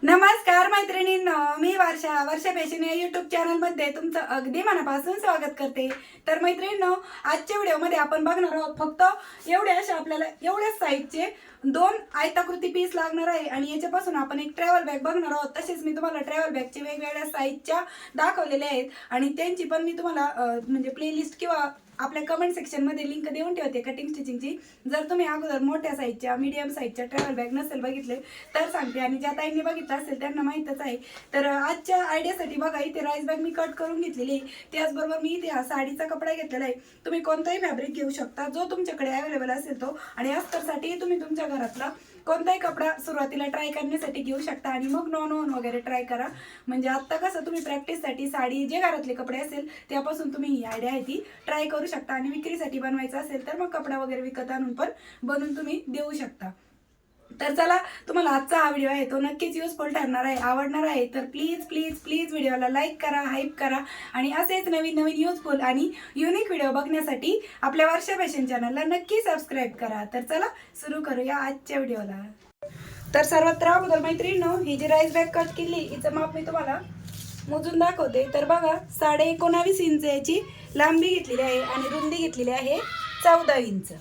नमस्कार मैत्रिणींनो, मी वर्षा फॅशन या यूट्यूब चॅनलमध्ये तुमचं अगदी मनापासून स्वागत करते। तर मैत्रिणींनो, आजच्या व्हिडिओमध्ये आपण बघणार आहोत फक्त आपल्याला एवढ्याच साईजचे 2 आयताकृती पीस लागणार आहे आणि याच्यापासून आपण एक ट्रॅव्हल बॅग बघणार आहोत। तसेच मी तुम्हाला ट्रॅव्हल बॅगचे वेगवेगळ्या साईजच्या दाखवलेले आहेत आणि त्यांची पण मी तुम्हाला म्हणजे प्लेलिस्ट किंवा आपल्या कमेंट सेक्शन मध्ये लिंक देऊन ठेवते कटिंग स्टिचिंगची। जर तुम्ही अगोदर मोठ्या साईजच्या मीडियम साईजच्या ट्रॅव्हल बॅग नसेल बघितले तर सांगते, आणि ज्या ताईंनी बघितलं असेल त्यांना माहीतच आहे। तर आजच्या आयडियासाठी बघा, इथे राईस बॅग मी कट करून घेतलेली आहे। त्याचबरोबर मी इथे हा साडीचा कपडा घेतलेला आहे। तुम्ही कोणताही फॅब्रिक घेऊ शकता जो तुमच्याकडे अवेलेबल असेल तो, आणि अस्तरसाठी तुम्ही तुमच्या घरातला कोणताही कपडा सुरुवातीला ट्राय करण्यासाठी घेऊ शकता आणि मग नॉन वगैरे ट्राय करा। म्हणजे आता कसं तुम्ही प्रॅक्टिससाठी साडी जे घरातले कपडे असेल त्यापासून तुम्ही ही आयडिया आहे ती ट्राय करू शकता, आणि विक्रीसाठी बनवायचं असेल तर मग कपडा वगैरे विकत आणून पण बनवून तुम्ही देऊ शकता। तर चला, तुम्हाला आजचा हा व्हिडिओ आहे तो नक्कीच युजफुल ठरणार आहे, आवडणार आहे। तर प्लीज प्लीज प्लीज व्हिडिओला लाईक करा, हाईप करा, आणि असेच नवीन नवीन युजफुल आणि युनिक व्हिडिओ बघण्यासाठी आपल्या वर्षा फॅशन चॅनलला नक्की सबस्क्राईब करा। तर चला सुरू करूया आजच्या व्हिडिओला। तर सर्वत्र अगोदर मैत्रिणींनो, ही जी राईस बॅग कट केली हिचं माप मी तुम्हाला मोजून दाखवते। तर बघा, 19.5 इंच याची लांबी घेतलेली आहे आणि रुंदी घेतलेली आहे 14 इंच।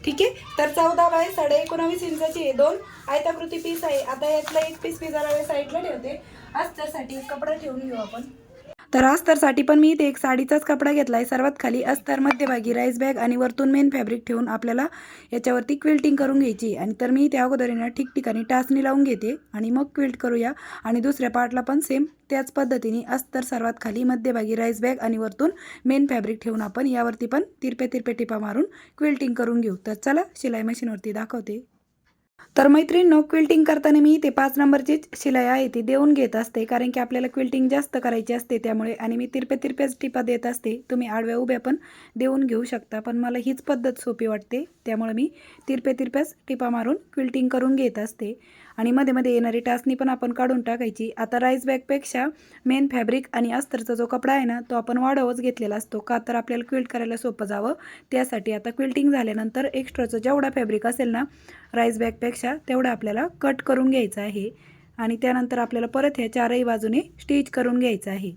ठीक आहे, तर 14 बाय 19.5 इंचाची हे 2 आयताकृती पीस आहे। आता यातला एक पीस मी जरा वेळ साईडला ठेवते, अस्तरसाठी कपडा ठेवून घेऊ आपण। तर अस्तरसाठी पण मी इथे एक साडीचाच कपडा घेतलाय। सर्वात खाली अस्तर, मध्यभागी राईस बॅग आणि वरतून मेन फॅब्रिक ठेवून आपल्याला याच्यावरती क्विल्टिंग करून घ्यायची। आणि तर मी त्या अगोदरीने ठिकठिकाणी टाचणी लावून घेते आणि मग क्विल्ट करूया। आणि दुसऱ्या पार्टला पण सेम त्याच पद्धतीने अस्तर सर्वात खाली, मध्यभागी राईस बॅग आणि वरतून मेन फॅब्रिक ठेवून आपण यावरती पण तिरपे टिपा मारून क्विल्टिंग करून घेऊ। तर चला शिलाई मशीनवरती दाखवते। तर मैत्रिणींनो, क्विल्टिंग करताना मी इथे 5 नंबरची शिलाई आहे ती देऊन घेत असते, कारण की आपल्याला क्विल्टिंग जास्त करायची असते त्यामुळे। आणि मी तिरप्याच टिपा देत असते, तुम्ही आडव्या उभ्या पण देऊन घेऊ शकता, पण मला हीच पद्धत सोपी वाटते त्यामुळे मी तिरप्याच टिपा मारून क्विल्टिंग करून घेत असते। आणि मध्ये मध्ये येणारी टाचणी पण आपण काढून टाकायची। आता राईस बॅगपेक्षा मेन फॅब्रिक आणि अस्तरचा जो कपडा आहे ना तो आपण वाढवच घेतलेला असतो, का तर आपल्याला क्विल्ट करायला सोपं जावं त्यासाठी। आता क्विल्टिंग झाल्यानंतर एक्स्ट्राचं जेवढा फॅब्रिक असेल ना राईस बॅगपेक्षा तेवढं आपल्याला कट करून घ्यायचं आहे, आणि त्यानंतर आपल्याला परत ह्या चारही बाजूने स्टिच करून घ्यायचं आहे।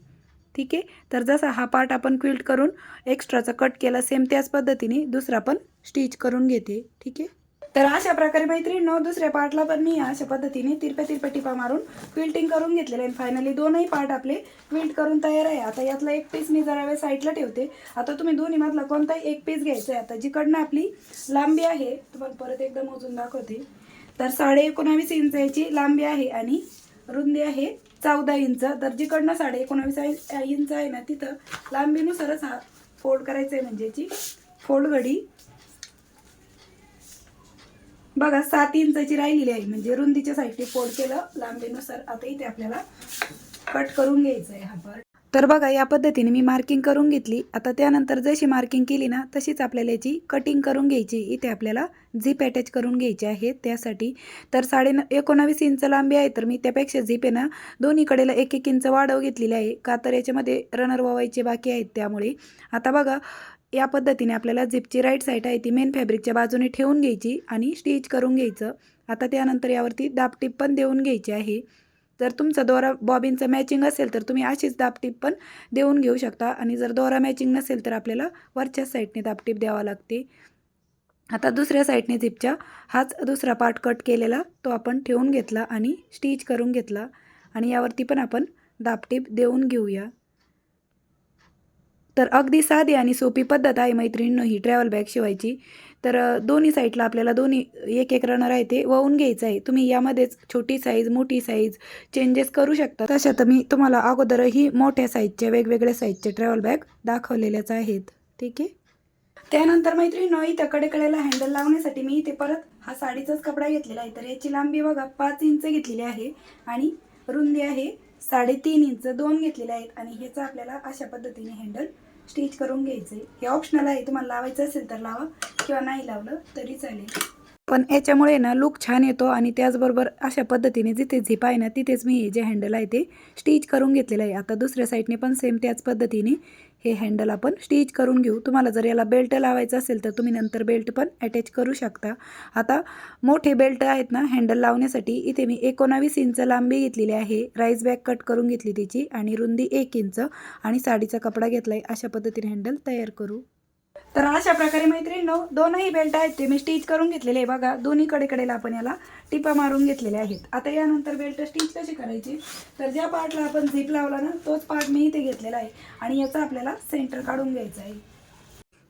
ठीक आहे, तर जसा हा पार्ट आपण क्विल्ट करून एक्स्ट्राचा कट केला सेम त्याच पद्धतीने दुसरा पण स्टिच करून घेते। ठीक आहे, तर अशा प्रकारे मैत्रिणींनो, दुसऱ्या पार्टला पण मी अशा पद्धतीने तिरप्या टिपा मारून क्विल्टिंग करून घेतलेले आहे। फायनली दोनही पार्ट आपले क्विल्ट करून तयार आहे। आता यातला एक पीस मी जरा वेळ साईडला ठेवते। आता तुम्ही दोन्ही मधला कोणताही एक पीस घ्यायचा आहे। आता जिकडनं आपली लांबी आहे तुम्हाला परत एकदा मोजून दाखवते। तर 19.5 इंच याची लांबी आहे आणि रुंदी आहे 14 इंच। तर जिकडनं 19.5 इंच आहे ना तिथं लांबीनुसारच हा फोल्ड करायचा आहे, म्हणजे याची फोल्ड घडी बघा 7 इंचाची राहिलेली आहे, म्हणजे रुंदीच्या साईडने फोल्ड केलं लांबीनुसार। आता इथे आपल्याला कट करून घ्यायचं आहे हा पार्ट। तर बघा, या पद्धतीने मी मार्किंग करून घेतली। आता त्यानंतर जशी मार्किंग केली ना तशीच आपल्याला याची कटिंग करून घ्यायची। इथे आपल्याला झिप अटॅच करून घ्यायची आहे त्यासाठी। तर 19.5 इंच लांबी आहे, तर मी त्यापेक्षा झिप आहे ना दोन्ही कडेला 1-1 इंच वाढव घेतलेली आहे, का तर याच्यामध्ये रनर वावायचे बाकी आहेत त्यामुळे। आता बघा, या पद्धतीने आपल्याला झिपची राईट साईड आहे ती मेन फॅब्रिकच्या बाजूने ठेवून घ्यायची आणि स्टिच करून घ्यायचं। आता त्यानंतर यावरती दाबटीप पण देऊन घ्यायची आहे। जर तुमचा दोरा बॉबिनचा मॅचिंग असेल तर तुम्ही अशीच दाबटीप पण देऊन घेऊ शकता, आणि जर दोरा मॅचिंग नसेल तर आपल्याला वरच्या साईडने दाबटीप द्यावा लागते। आता दुसऱ्या साईडने झिपच्या हाच दुसरा पार्ट कट केलेला तो आपण ठेवून घेतला आणि स्टिच करून घेतला, आणि यावरती पण आपण दाबटीप देऊन घेऊया। तर अगदी साधी आणि सोपी पद्धत आहे मैत्रिणींनो ही ट्रॅव्हल बॅग शिवायची। तर दोन्ही साईडला आपल्याला दोन्ही एक रनर आहे ते वळून घ्यायचं आहे। तुम्ही यामध्येच छोटी साईज मोठी साईज चेंजेस करू शकता। तशा तर मी तुम्हाला अगोदरही मोठ्या साईजच्या वेगवेगळ्या साईजचे ट्रॅव्हल बॅग दाखवलेल्याच आहेत। ठीक आहे, त्यानंतर मैत्रिणींनो, इथं कडेकडेला हँडल लावण्यासाठी मी इथे परत हा साडीचाच कपडा घेतलेला आहे। तर याची लांबी बघा 5 इंच घेतलेली आहे आणि रुंदी आहे 3.5 इंच, 2 घेतलेले आहेत, आणि ह्याचा आपल्याला अशा पद्धतीने हँडल स्टिच करून घ्यायचं आहे। हे ऑप्शनल आहे, तुम्हाला लावायचं असेल तर लावा किंवा नाही लावलं तरी चालेल। पण याच्यामुळे ना लुक छान येतो आणि त्याचबरोबर अशा पद्धतीने जिथे झिप आहे ना तिथेच मी जे हँडल आहे ते स्टिच करून घेतलेलं आहे. आता दुसऱ्या साईडने पण सेम त्याच पद्धतीने हे हँडल आपण स्टिच करून घेऊ. तुम्हाला जर याला बेल्ट लावायचा असेल तर तुम्ही नंतर बेल्ट पण अटॅच करू शकता. आता मोठे बेल्ट आहेत ना हँडल लावण्यासाठी इथे मी 19 इंच लांबी घेतलेली आहे. राईस बॅग कट करून घेतली तिची आणि रुंदी 1 इंच आणि साडीचा कपडा घेतला आहे. अशा पद्धतीने हँडल तयार करू. तर अशा प्रकारे मैत्रिणींनो दोनही बेल्ट आहेत ते मी स्टिच करून घेतलेले आहे. बघा दोन्ही कडेला आपण याला टिपा मारून घेतलेले आहेत. आता यानंतर बेल्ट स्टिच कशी करायची तर ज्या पार्टला आपण झिप लावला ना तोच पार्ट मी इथे घेतलेला आहे आणि याचा आपल्याला सेंटर काढून घ्यायचा आहे.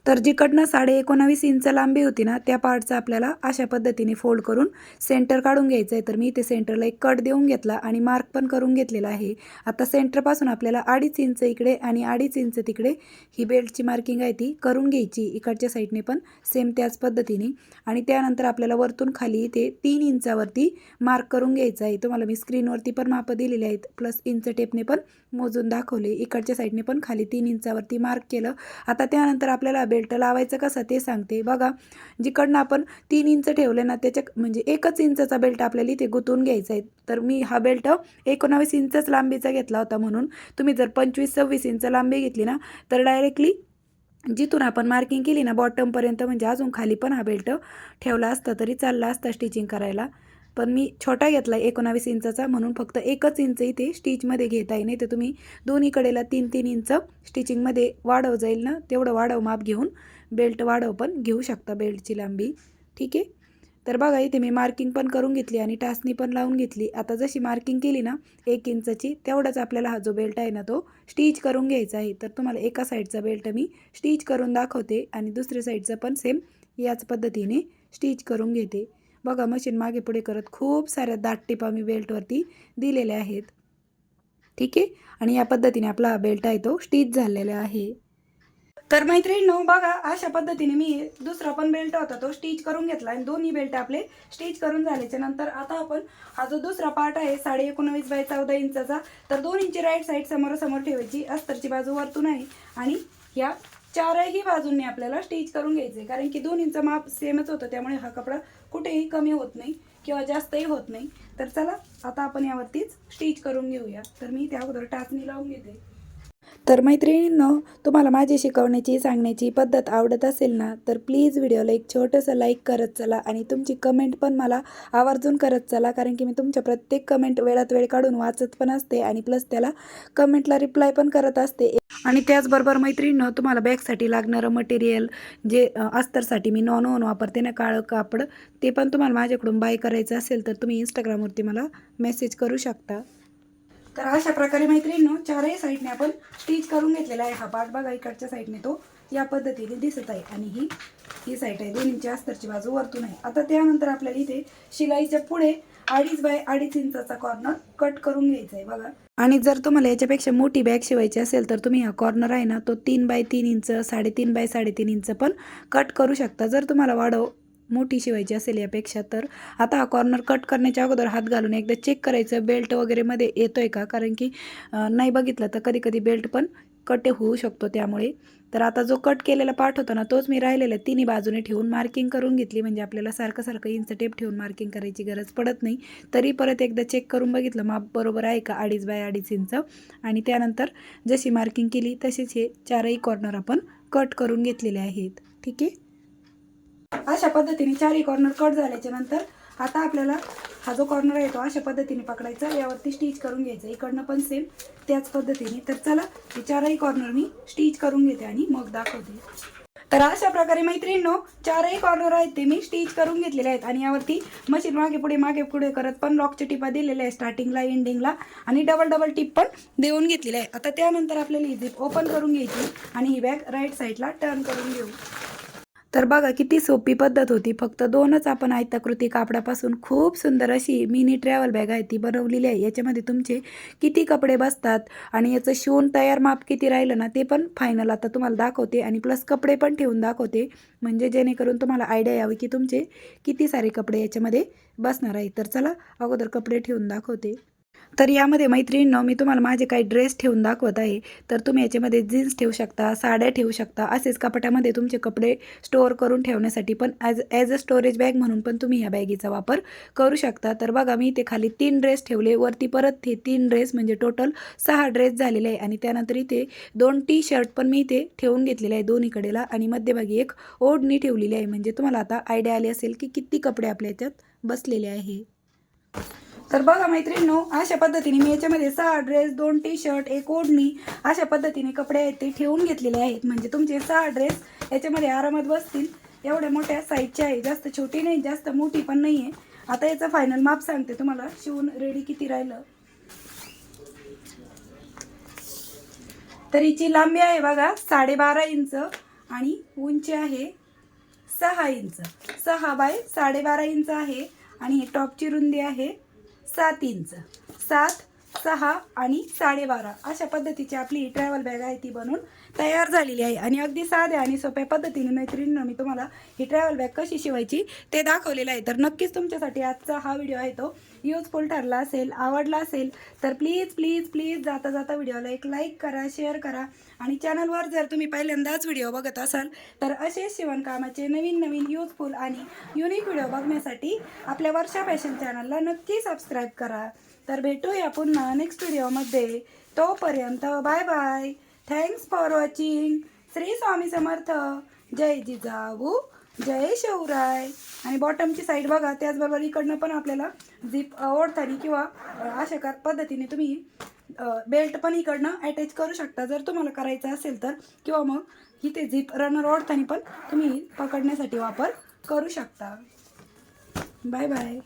तर जिकडनं 19.5 इंच लांबी होती ना त्या पार्टचा आपल्याला अशा पद्धतीने फोल्ड करून सेंटर काढून घ्यायचं आहे. तर मी इथे सेंटरला एक कट देऊन घेतला आणि मार्क पण करून घेतलेला आहे. आता सेंटरपासून आपल्याला 2.5 इंच इकडे आणि 2.5 इंच तिकडे ही बेल्टची मार्किंग आहे ती करून घ्यायची. इकडच्या साईडने पण सेम त्याच पद्धतीने आणि त्यानंतर आपल्याला वरतून खाली इथे 3 इंचावरती मार्क करून घ्यायचं आहे. तुम्हाला मी स्क्रीनवरती पण मापं दिलेली आहेत प्लस इंच टेपने पण मोजून दाखवले. इकडच्या साईडने पण खाली 3 इंचावरती मार्क केलं. आता त्यानंतर आपल्याला बेल्ट लावायचं कसं ते सांगते. बघा जिकडनं आपण 3 इंच ठेवले ना त्याच्या म्हणजे 1 इंचचा बेल्ट आपल्याला इथे गुंतवून घ्यायचा आहे. तर मी हा बेल्ट 19 इंचच लांबीचा घेतला होता. म्हणून तुम्ही जर 25-26 इंच लांबी घेतली ना तर डायरेक्टली जिथून आपण मार्किंग केली ना बॉटमपर्यंत म्हणजे अजून खाली पण हा बेल्ट ठेवला असता तरी चालला असता स्टिचिंग करायला. पण मी छोटा घेतला 19 इंचाचा म्हणून फक्त 1 इंच इथे स्टिचमध्ये घेता येईल. नाही तर तुम्ही दोन्ही कडेला 3-3 इंच स्टिचिंगमध्ये वाढव जाईल ना तेवढं वाढव माप घेऊन बेल्ट वाढव पण घेऊ शकता बेल्टची लांबी. ठीक आहे. तर बघा इथे मी मार्किंग पण करून घेतली आणि टाचणी पण लावून घेतली. आता जशी मार्किंग केली ना 1 इंचची तेवढाच आपल्याला हा जो बेल्ट आहे ना तो स्टिच करून घ्यायचा आहे. तर तुम्हाला एका साईडचा बेल्ट मी स्टिच करून दाखवते आणि दुसऱ्या साईडचा पण सेम याच पद्धतीने स्टिच करून घेते. बघा मशीन मागे पुढे करत खूप साऱ्या दाट टिपा मी बेल्टवरती दिलेल्या आहेत. ठीक आहे. आणि या पद्धतीने आपला हा बेल्ट आहे तो स्टिच झालेला आहे. तर मैत्रिणींनो बघा अशा पद्धतीने मी दुसरा पण बेल्ट होता तो स्टिच करून घेतला आणि दोन्ही बेल्ट आपले स्टिच करून झाल्याच्या नंतर आता आपण हा जो दुसरा पार्ट आहे 19.5 बाय 14 इंचाचा तर 2 इंची राईट साईड समोर ठेवायची. अस्तरची बाजू वरतून आहे आणि ह्या चारही बाजूंनी आपल्याला स्टिच करून घ्यायचे कारण की 2 इंच माप सेमच होतं त्यामुळे हा कपडा कुठेही कमी होत नाही किंवा जास्तही होत नाही. तर चला आता आपण यावरतीच स्टिच करून घेऊया. तर मी त्या अगोदर टाचणी लावून घेते. तर मैत्रिणींनो तुम्हाला माझी शिकवण्याची सांगण्याची पद्धत आवडत असेल ना तर प्लीज व्हिडिओला एक छोटंसं लाईक करत चला आणि तुमची कमेंट पण मला आवर्जून करत चला कारण की मी तुमच्या प्रत्येक कमेंट वेळात वेळ काढून वाचत पण असते आणि प्लस त्याला कमेंटला रिप्लाय पण करत असते. आणि त्याचबरोबर मैत्रिणींनो तुम्हाला बॅगसाठी लागणारं मटेरियल जे अस्तरसाठी मी नॉन वापरते ना काळं कापड ते पण तुम्हाला माझ्याकडून बाय करायचं असेल तर तुम्ही इंस्टाग्रामवरती मला मेसेज करू शकता. तर अशा प्रकारे मैत्रिणींनो चारही साईडने आपण स्टिच करून घेतलेला आहे. हा पार्ट बघा इकडच्या साईडने तो या पद्धतीने दिसत आहे आणि ही साईड आहे 2 इंच अस्तरची बाजू वरतून आहे. आता त्यानंतर आपल्याला इथे शिलाईच्या पुढे 2.5 बाय 2.5 इंचाचा कॉर्नर कट करून घ्यायचा आहे बघा. आणि जर तुम्हाला याच्यापेक्षा मोठी बॅग शिवायची असेल तर तुम्ही हा कॉर्नर आहे ना तो 3 बाय 3 इंच 3.5 बाय 3.5 इंच पण कट करू शकता जर तुम्हाला वाढव मोठी शिवायची असेल यापेक्षा. तर आता हा कॉर्नर कट करण्याच्या अगोदर हात घालून एकदा चेक करायचं बेल्ट वगैरे मध्ये येतोय का कारण की नाही बघितलं तर कधी कधी बेल्ट पण कट होऊ शकतो त्यामुळे. तर आता जो कट केलेला पार्ट होता ना तोच मी राहिलेला तिन्ही बाजूने ठेवून मार्किंग करून घेतली म्हणजे आपल्याला सारखं इंच टेप ठेवून मार्किंग करायची गरज पडत नाही. तरी परत एकदा चेक करून बघितलं माप बरोबर आहे का 2.5 बाय 2.5 इंच आणि त्यानंतर जशी मार्किंग केली तसेच हे चारही कॉर्नर आपण कट करून घेतलेले आहेत. ठीक आहे. अशा पद्धतीने चारही कॉर्नर कट झाल्याच्या नंतर आता आपल्याला हा जो कॉर्नर आहे तो अशा पद्धतीने पकडायचा यावरती स्टिच करून घ्यायचं. इकडनं पण सेम त्याच पद्धतीने. तर चला हे चारही कॉर्नर मी स्टिच करून घेते आणि मग दाखवते. तर अशा प्रकारे मैत्रिणींनो चारही कॉर्नर आहेत ते मी स्टिच करून घेतलेले आहेत आणि यावरती मशीन मागे पुढे करत पण लॉकच्या टिपा दिलेल्या आहे स्टार्टिंगला एंडिंगला आणि डबल टिप पण देऊन घेतलेली आहे. आता त्यानंतर आपल्याला ही झिप ओपन करून घ्यायची आणि ही बॅग राईट साईडला टर्न करून घेऊ. तर बघा किती सोपी पद्धत होती. फक्त 2च आपण आयताकृती कापडापासून खूप सुंदर अशी मिनी ट्रॅव्हल बॅग आहे ती बनवलेली आहे. याच्यामध्ये तुमचे किती कपडे बसतात आणि याचं शिवून तयार माप किती राहिलं ना ते पण फायनल आता तुम्हाला दाखवते आणि प्लस कपडे पण ठेवून दाखवते म्हणजे जेणेकरून तुम्हाला आयडिया यावी की तुमचे किती सारे कपडे याच्यामध्ये बसणार आहे. तर चला अगोदर कपडे ठेवून दाखवते. तर यामध्ये मैत्रिणींनो मी तुम्हाला माझे काही ड्रेस ठेवून दाखवत आहे. तर तुम्ही याच्यामध्ये जीन्स ठेवू शकता, साड्या ठेवू शकता, असेच कपाटामध्ये तुमचे कपडे स्टोअर करून ठेवण्यासाठी पण ॲज अ स्टोरेज बॅग म्हणून पण तुम्ही ह्या बॅगीचा वापर करू शकता. तर बघा मी इथे खाली 3 ड्रेस ठेवले, वरती परत हे 3 ड्रेस म्हणजे टोटल 6 ड्रेस झालेले आहे आणि त्यानंतर इथे 2 टी शर्ट पण मी इथे ठेवून घेतलेले आहे दोन्हीकडेला आणि मध्यभागी एक ओढणी ठेवलेली आहे. म्हणजे तुम्हाला आता आयडिया आली असेल की किती कपडे आपल्या याच्यात बसलेले आहे. तर बघा मैत्रिणींनो, अशा पद्धतीने मी याच्यामध्ये 6 ड्रेस, 2 टी शर्ट, एक ओढणी अशा पद्धतीने कपडे आहेत ते ठेवून घेतलेले आहेत. म्हणजे तुमचे 6 ड्रेस याच्यामध्ये आरामात बसतील. एवढ्या मोठ्या साईजचे आहे, जास्त छोटी नाही जास्त मोठी पण नाही आहे. आता याचं फायनल माप सांगते तुम्हाला, शिवून रेडी किती राहिलं. तर हिची लांबी आहे बघा 12.5 इंच आणि उंची आहे 6 इंच. 6 बाय 12.5 इंच आहे आणि टॉपची रुंदी आहे 7 इंच. 7, 6 आणि 12.5 अशा पद्धतीची आपली ट्रॅव्हल बॅग आहे ती बनवून तयार झालेली आहे. आणि अगदी साध्या आणि सोप्या पद्धतीने मैत्रिणींना मी तुम्हाला ही ट्रॅव्हल बॅग कशी शिवायची ते दाखवलेलं आहे. तर नक्कीच तुमच्यासाठी आजचा हा व्हिडिओ आहे तो यूजफुल ठरला असेल, आवडला असेल तर प्लीज प्लीज प्लीज जाता जाता व्हिडिओला एक लाईक करा, शेअर करा आणि चॅनलवर जर तुम्ही पहिल्यांदाच व्हिडिओ बघत असाल तर असेच शिवणकामाचे नवीन नवीन यूजफुल आणि युनिक व्हिडिओ बघण्यासाठी आपल्या वर्षा फॅशन चॅनलला नक्की सबस्क्राईब करा. तर भेटूया पुन्हा नेक्स्ट व्हिडिओमध्ये. तोपर्यंत bye bye. Thanks for watching. Shri Swami Samarth. जय जिजाऊ, जय शिवराय. आणि बॉटमची साईड बघा, त्याचबरोबर इकडनं पण आपल्याला झिप ओढताना किंवा अशा पद्धतीने तुम्ही बेल्ट पण इकडनं अटॅच करू शकता जर तुम्हाला करायचं असेल तर, किंवा मग इथे झिप रनर ओढताना पण तुम्ही पकडण्यासाठी वापर करू शकता. Bye bye.